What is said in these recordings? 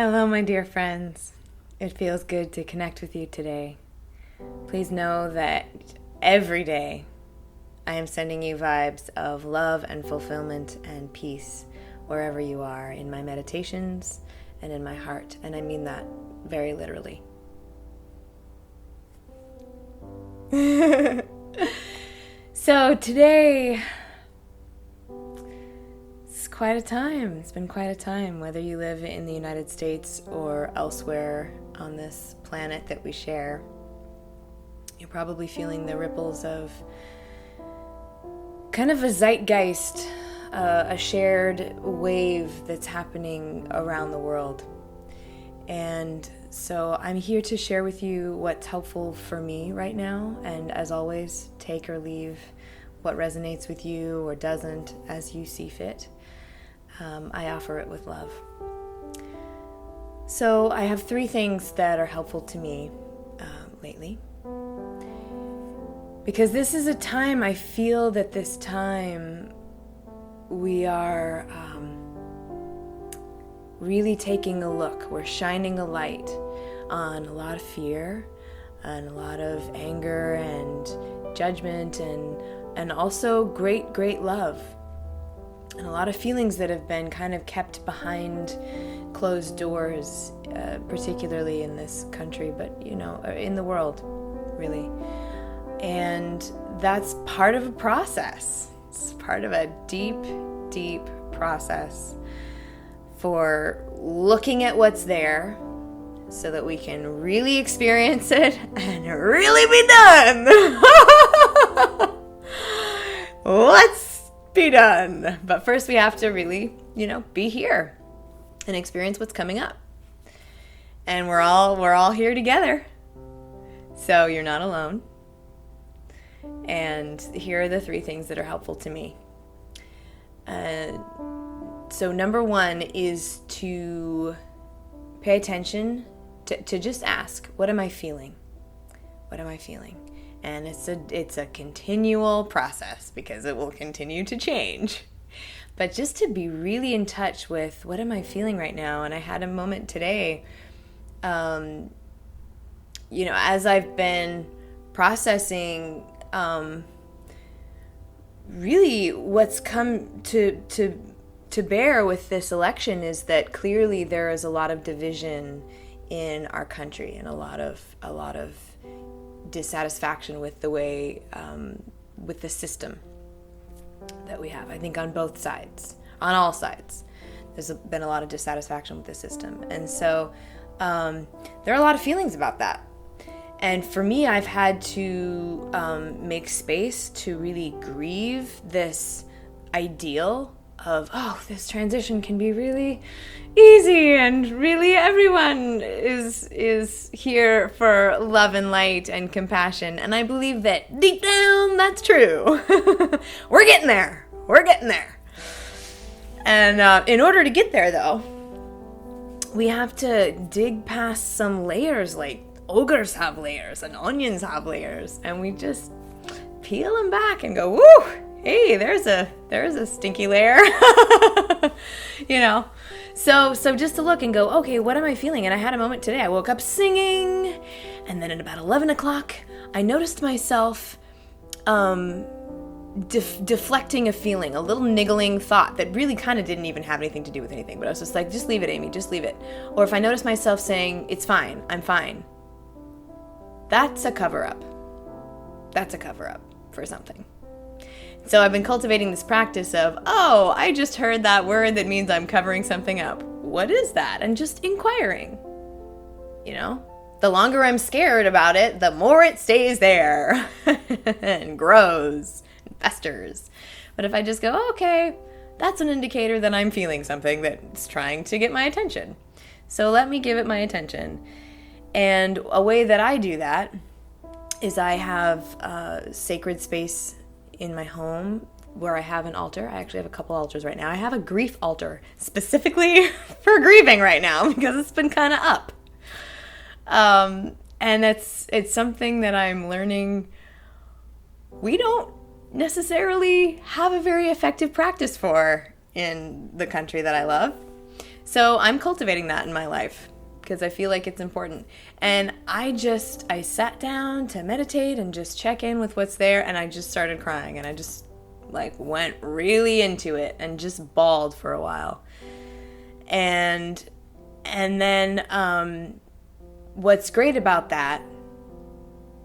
Hello, my dear friends. It feels good to connect with you today. Please know that every day I am sending you vibes of love and fulfillment and peace wherever you are, in my meditations and in my heart. And I mean that very literally. So today, it's quite a time. It's been quite a time, whether you live in the United States or elsewhere on this planet that we share. You're probably feeling the ripples of kind of a zeitgeist, a shared wave that's happening around the world. And so I'm here to share with you what's helpful for me right now. And as always, take or leave what resonates with you or doesn't as you see fit. I offer it with love. So I have 3 things that are helpful to me lately. Because this is a time, I feel that this time we are really taking a look. We're shining a light on a lot of fear and a lot of anger and judgment and also great love. And a lot of feelings that have been kind of kept behind closed doors, particularly in this country, but in the world, really. And that's part of a process. It's part of a deep process for looking at what's there so that we can really experience it and really be done. Let's be done. But first we have to really, be here and experience what's coming up. And we're all here together. So you're not alone. And here are the 3 things that are helpful to me. So number 1 is to pay attention, to just ask, what am I feeling? What am I feeling? And it's a continual process because it will continue to change. But just to be really in touch with what am I feeling right now? And I had a moment today, as I've been processing really what's come to bear with this election is that clearly there is a lot of division in our country and a lot of dissatisfaction with the way with the system that we have. I think on both sides, on all sides, there's been a lot of dissatisfaction with the system. And so there are a lot of feelings about that. And for me, I've had to make space to really grieve this ideal of, this transition can be really easy and really everyone is here for love and light and compassion. And I believe that deep down, that's true. We're getting there. And in order to get there, though, we have to dig past some layers, like ogres have layers and onions have layers, and we just peel them back and go, woo, hey, there's a stinky layer. So just to look and go, okay, what am I feeling? And I had a moment today. I woke up singing, and then at about 11 o'clock I noticed myself deflecting a feeling, a little niggling thought that really kind of didn't even have anything to do with anything, but I was just like, just leave it, Amy, just leave it. Or if I noticed myself saying, it's fine, I'm fine, that's a cover-up. That's a cover-up for something. So I've been cultivating this practice of, I just heard that word that means I'm covering something up. What is that? And just inquiring. The longer I'm scared about it, the more it stays there and grows and festers. But if I just go, okay, that's an indicator that I'm feeling something that's trying to get my attention. So let me give it my attention. And a way that I do that is I have a sacred space in my home where I have an altar. I actually have a couple altars right now. I have a grief altar specifically for grieving right now because it's been kind of up. And it's something that I'm learning we don't necessarily have a very effective practice for in the country that I love. So I'm cultivating that in my life because I feel like it's important. And I sat down to meditate and just check in with what's there, and I just started crying, and I just like went really into it and just bawled for a while. And then what's great about that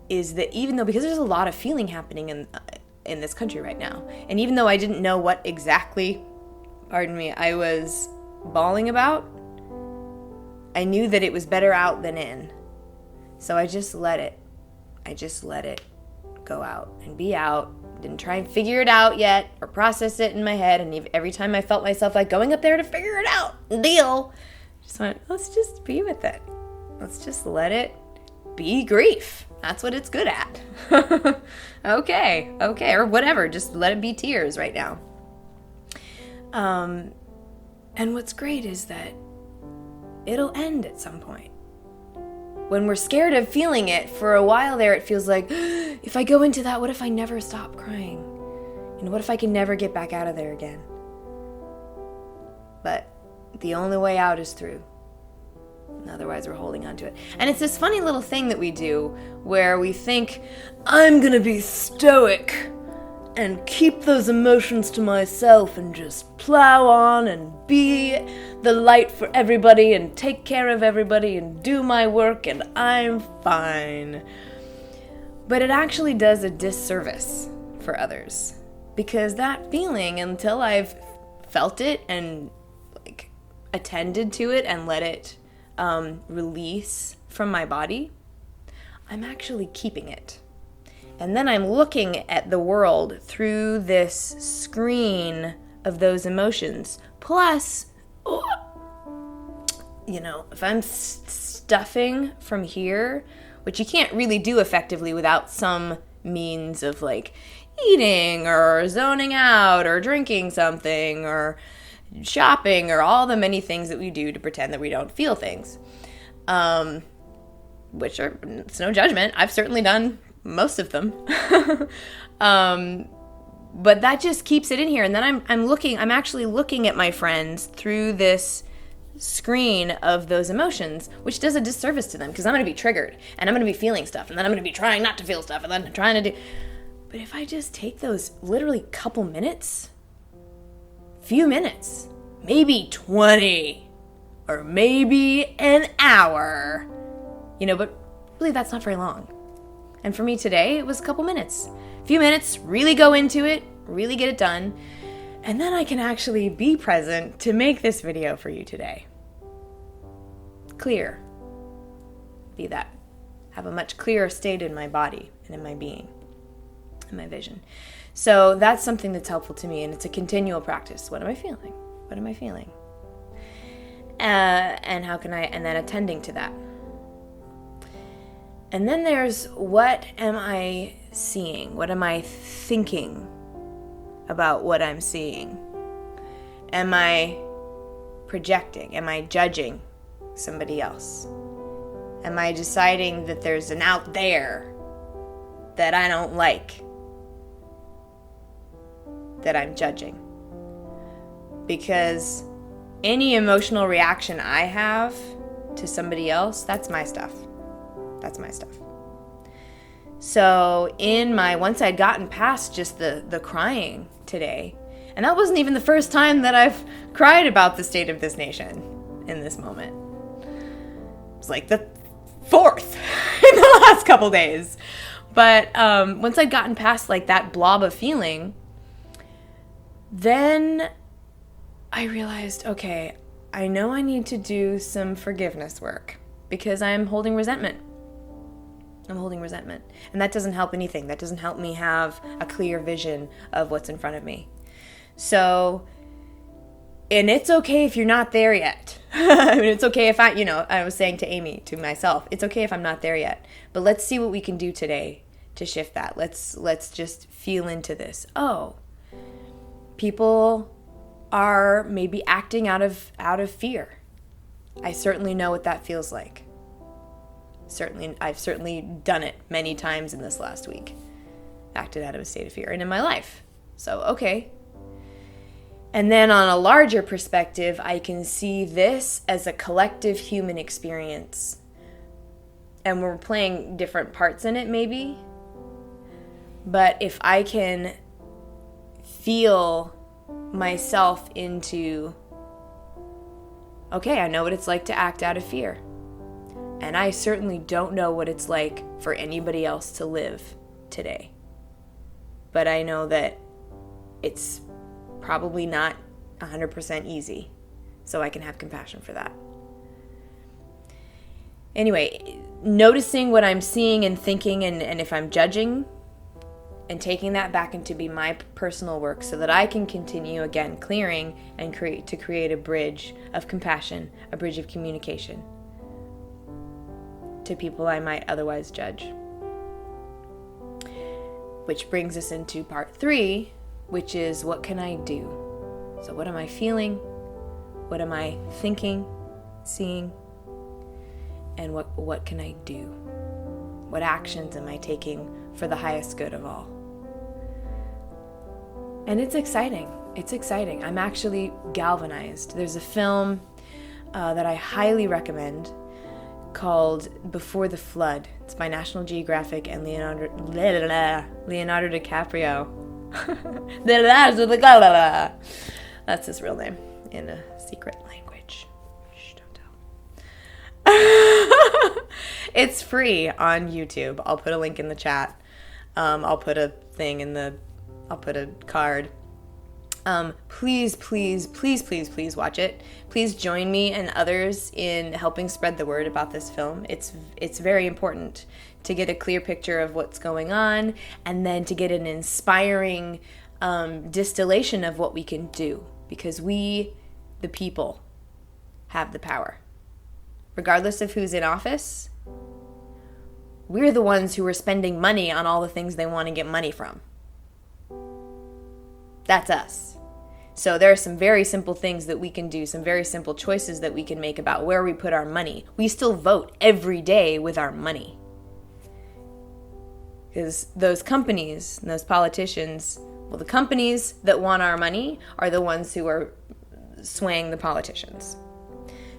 is that even though, because there's a lot of feeling happening in this country right now, and even though I didn't know what exactly, I was bawling about, I knew that it was better out than in. So I just let it go out and be out. Didn't try and figure it out yet or process it in my head. And every time I felt myself like going up there to figure it out, just went, let's just be with it. Let's just let it be grief. That's what it's good at. Okay, or whatever. Just let it be tears right now. And what's great is that it'll end at some point. When we're scared of feeling it, for a while there, it feels like, if I go into that, what if I never stop crying? And what if I can never get back out of there again? But the only way out is through. Otherwise, we're holding on to it. And it's this funny little thing that we do where we think, I'm gonna be stoic and keep those emotions to myself and just plow on and be the light for everybody and take care of everybody and do my work and I'm fine. But it actually does a disservice for others, because that feeling, until I've felt it and like attended to it and let it release from my body, I'm actually keeping it. And then I'm looking at the world through this screen of those emotions. Plus, if I'm stuffing from here, which you can't really do effectively without some means of like eating or zoning out or drinking something or shopping or all the many things that we do to pretend that we don't feel things, which are, it's no judgment. I've certainly done most of them. But that just keeps it in here. And then I'm actually looking at my friends through this screen of those emotions, which does a disservice to them, because I'm going to be triggered and I'm going to be feeling stuff, and then I'm going to be trying not to feel stuff, and then trying to do. But if I just take those literally couple minutes, few minutes, maybe 20 or maybe an hour, but really that's not very long. And for me today, it was a couple minutes. A few minutes, really go into it, really get it done. And then I can actually be present to make this video for you today. Clear. Be that. Have a much clearer state in my body and in my being, in my vision. So that's something that's helpful to me, and it's a continual practice. What am I feeling? What am I feeling? And how can and then attending to that. And then there's, what am I seeing? What am I thinking about what I'm seeing? Am I projecting? Am I judging somebody else? Am I deciding that there's an out there that I don't like, that I'm judging? Because any emotional reaction I have to somebody else, that's my stuff. That's my stuff. So once I'd gotten past just the crying today, and that wasn't even the first time that I've cried about the state of this nation in this moment. It was like the fourth in the last couple days. But once I'd gotten past like that blob of feeling, then I realized, okay, I know I need to do some forgiveness work because I'm holding resentment. And that doesn't help anything. That doesn't help me have a clear vision of what's in front of me. So, and it's okay if you're not there yet. I mean, it's okay if I was saying to myself, it's okay if I'm not there yet. But let's see what we can do today to shift that. Let's just feel into this. Oh, people are maybe acting out of fear. I certainly know what that feels like. I've certainly done it many times in this last week. Acted out of a state of fear and in my life. So, okay. And then on a larger perspective, I can see this as a collective human experience. And we're playing different parts in it, maybe. But if I can feel myself into, okay, I know what it's like to act out of fear. And I certainly don't know what it's like for anybody else to live today. But I know that it's probably not 100% easy. So I can have compassion for that. Anyway, noticing what I'm seeing and thinking, and if I'm judging, and taking that back into be my personal work so that I can continue, again, clearing and create a bridge of compassion, a bridge of communication to people I might otherwise judge. Which brings us into part 3, which is, what can I do? So what am I feeling? What am I thinking, seeing? And what can I do? What actions am I taking for the highest good of all? And it's exciting. It's exciting. I'm actually galvanized. There's a film that I highly recommend called Before the Flood. It's by National Geographic and Leonardo DiCaprio. That's his real name in a secret language. Shh, don't tell. It's free on YouTube. I'll put a link in the chat. I'll put a card. Please watch it. Please join me and others in helping spread the word about this film. It's very important to get a clear picture of what's going on, and then to get an inspiring distillation of what we can do, because we, the people, have the power. Regardless of who's in office, we're the ones who are spending money on all the things they want to get money from. That's us. So there are some very simple things that we can do, some very simple choices that we can make about where we put our money. We still vote every day with our money. Because those companies and those politicians, well, the companies that want our money are the ones who are swaying the politicians.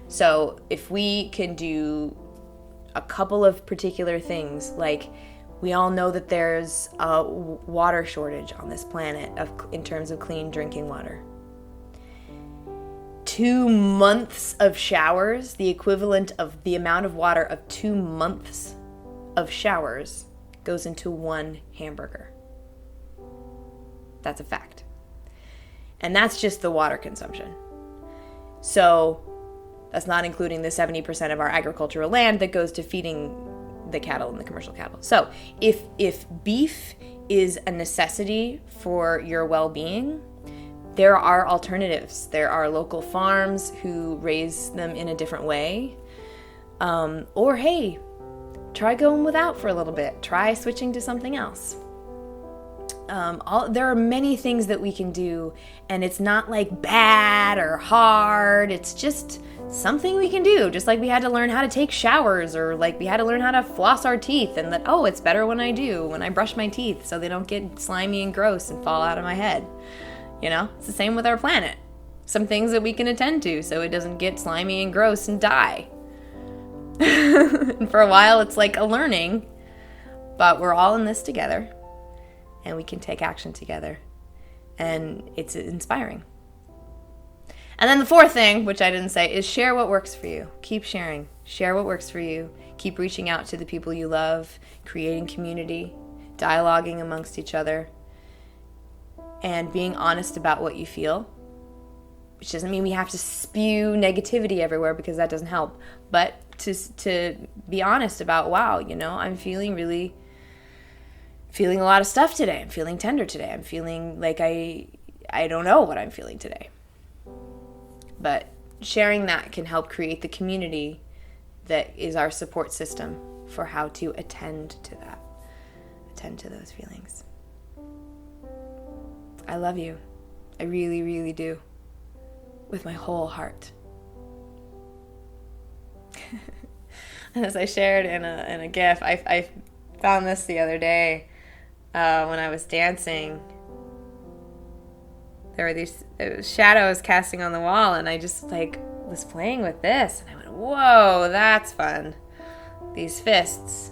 So if we can do a couple of particular things, like we all know that there's a water shortage on this planet in terms of clean drinking water. 2 months of showers, the equivalent of the amount of water of 2 months of showers, goes into one hamburger. That's a fact. And that's just the water consumption. So that's not including the 70% of our agricultural land that goes to feeding the cattle and the commercial cattle. So if beef is a necessity for your well-being, there are alternatives. There are local farms who raise them in a different way. Or hey, try going without for a little bit. Try switching to something else. There are many things that we can do, and it's not like bad or hard. It's just something we can do, just like we had to learn how to take showers, or like we had to learn how to floss our teeth, and that, oh, it's better when I brush my teeth so they don't get slimy and gross and fall out of my head. You know, it's the same with our planet. Some things that we can attend to so it doesn't get slimy and gross and die. And for a while it's like a learning, but we're all in this together, and we can take action together, and it's inspiring. And then the fourth thing, which I didn't say, is share what works for you. Keep sharing. Share what works for you. Keep reaching out to the people you love, creating community, dialoguing amongst each other, and being honest about what you feel, which doesn't mean we have to spew negativity everywhere, because that doesn't help, but to be honest about, wow, you know, I'm feeling a lot of stuff today. I'm feeling tender today. I'm feeling like I don't know what I'm feeling today. But sharing that can help create the community that is our support system for how to attend to those feelings. I love you. I really, really do. With my whole heart. And as I shared in a GIF, I found this the other day when I was dancing. there were these shadows casting on the wall, and I just was playing with this, and I went, whoa, that's fun. These fists.